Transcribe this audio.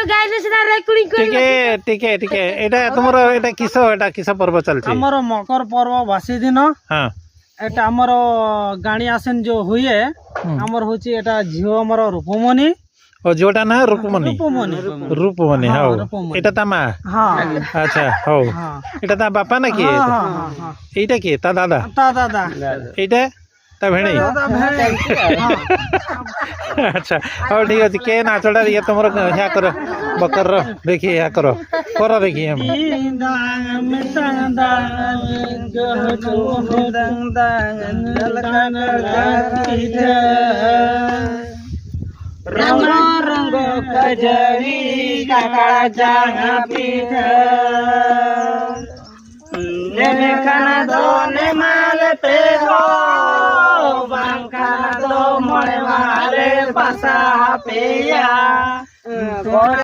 तो गाइले सिना रेकर्डिंग टिके एटा तुमरो एटा किस पर्व चलछि हमर मकर पर्व बासी दिन हां एटा हमर गाणी आसेन जो हुए हमर होची एटा झियो हमर रूपमणि ओ जोटा ना रूपमणि रूपमणि हां एटा ता मा हां अच्छा हो एटा ता बापा ना की एटा की ता दादा एटा ता भेणी अच्छा हो ठीक अछि के नाचडा ये तुमरो ह्या करो बकर रो देखि ह्या करो देखि हम रंग रंग कजरी काका जांगा पीठ ने खाना दो ने माल पे हो बांका दो मोड़े मारे पासा पे या